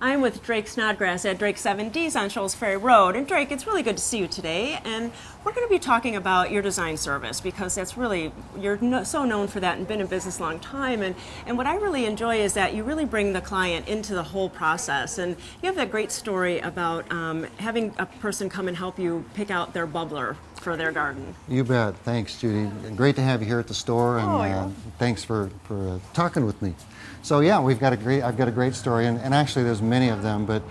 I'm with Drake Snodgrass at Drake 7Ds on Shoals Ferry Road. And Drake, it's really good to see you today. And we're going to be talking about your design service because that's really, so known for that and been in business a long time. And what I really enjoy is that you really bring the client into the whole process. And you have that great story about having a person come and help you pick out their bubbler for their garden. You bet. Thanks, Judy. Great to have you here at the store, and thanks for talking with me. So yeah, I've got a great story, and actually there's many of them, but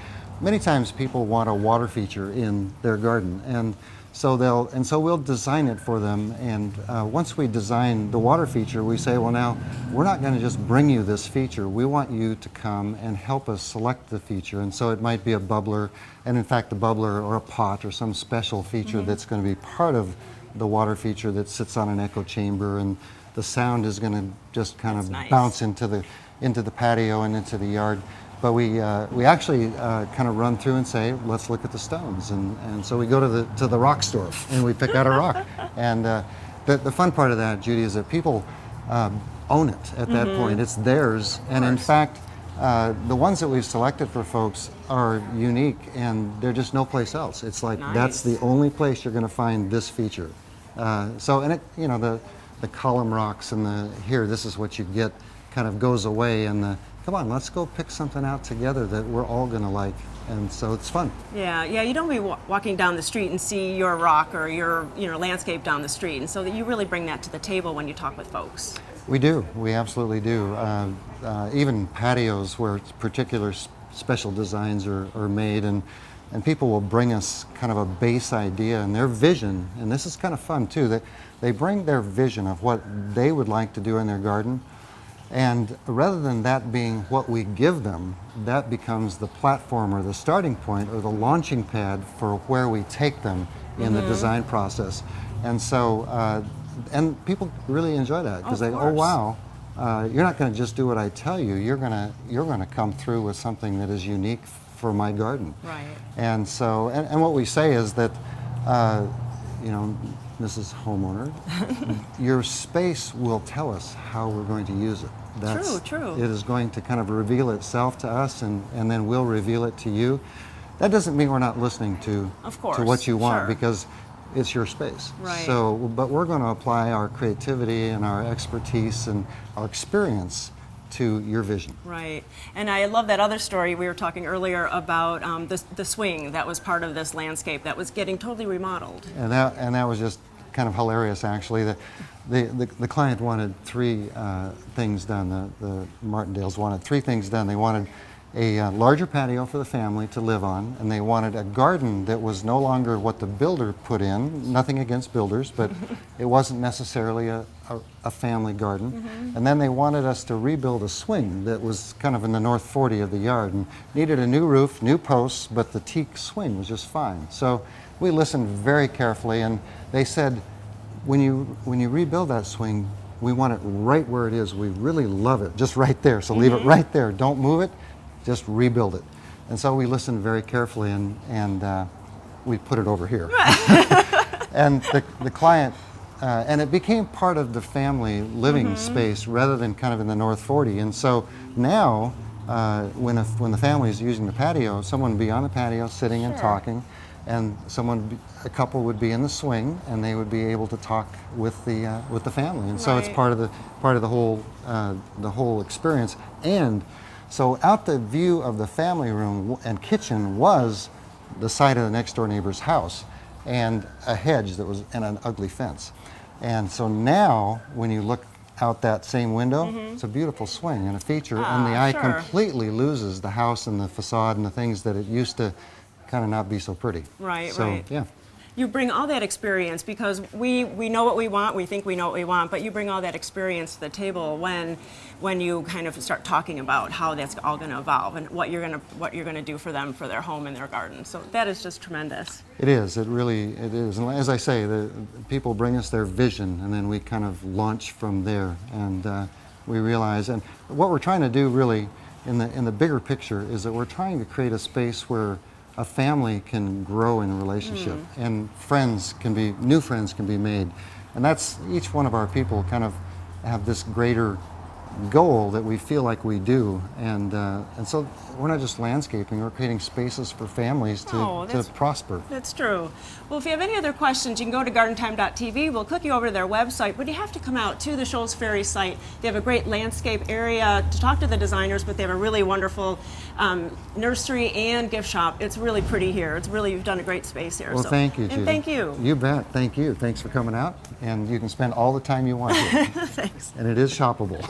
many times people want a water feature in their garden, and so we'll design it for them. And once we design the water feature, we say, well, now we're not going to just bring you this feature. We want you to come and help us select the feature. And so it might be a bubbler, and in fact, a bubbler or a pot or some special feature that's going to be part of the water feature that sits on an echo chamber, and the sound is going to just kind of bounce into the patio and into the yard. But we actually kind of run through and say, let's look at the stones. And so we go to the rock store and we pick out a rock. And the fun part of that, Judy, is that people own it at that point. It's theirs. And in fact, the ones that we've selected for folks are unique, and they're just no place else. It's like that's the only place you're going to find this feature. And the column rocks and this is what you get kind of goes away, and come on, let's go pick something out together that we're all going to like. And so it's fun. Yeah, you don't be walking down the street and see your rock or your landscape down the street, and so that you really bring that to the table when you talk with folks. We do. We absolutely do. Even patios where particular special designs are made, and people will bring us kind of a base idea and their vision, and this is kind of fun too, that they bring their vision of what they would like to do in their garden. And rather than that being what we give them, that becomes the platform or the starting point or the launching pad for where we take them in the design process. And so, and people really enjoy that because oh wow, you're not going to just do what I tell you. You're going to come through with something that is unique for my garden. Right. And so, and what we say is that, Mrs. Homeowner, your space will tell us how we're going to use it. That's true. It is going to kind of reveal itself to us, and then we'll reveal it to you. That doesn't mean we're not listening to what you want, because it's your space. Right. So, but we're going to apply our creativity and our expertise and our experience to your vision. Right. And I love that other story we were talking earlier about the swing that was part of this landscape that was getting totally remodeled. And that was just kind of hilarious, actually. The client wanted three things done. The Martindales wanted three things done. They wanted a larger patio for the family to live on, and they wanted a garden that was no longer what the builder put in. Nothing against builders, but it wasn't necessarily a family garden. And then they wanted us to rebuild a swing that was kind of in the north 40 of the yard and needed a new roof, new posts, but the teak swing was just fine. So we listened very carefully, and they said, when you rebuild that swing, we want it right where it is. We really love it, just right there. So leave it right there. Don't move it. Just rebuild it. And so we listened very carefully, and we put it over here. And the client, and it became part of the family living space rather than kind of in the north 40. And so now, when the family is using the patio, someone would be on the patio sitting and talking, and a couple would be in the swing, and they would be able to talk with the family. And so it's part of the whole experience. And so out the view of the family room and kitchen was the side of the next door neighbor's house and a hedge that was and an ugly fence. And so now when you look out that same window, it's a beautiful swing and a feature, and the eye completely loses the house and the facade and the things that it used to kind of not be so pretty. Right. Yeah. You bring all that experience because we know what we want, we think we know what we want, but you bring all that experience to the table when you kind of start talking about how that's all going to evolve and what you're going to do for them for their home and their garden. So that is just tremendous. It is. It is. And as I say, the people bring us their vision, and then we kind of launch from there, and we realize. And what we're trying to do, really, in the bigger picture, is that we're trying to create a space where a family can grow in a relationship, and new friends can be made, and that's each one of our people kind of have this greater goal that we feel like we do, and so we're not just landscaping, we're creating spaces for families Oh, to that's- prosper. That's true. Well, if you have any other questions, you can go to gardentime.tv. We'll click you over to their website, but you have to come out to the Shoals Ferry site. They have a great landscape area to talk to the designers, but they have a really wonderful nursery and gift shop. It's really pretty here. It's really, you've done a great space here. Well, so. thank you, Judy. And thank you. You bet. Thank you. Thanks for coming out, and you can spend all the time you want here. Thanks. And it is shoppable.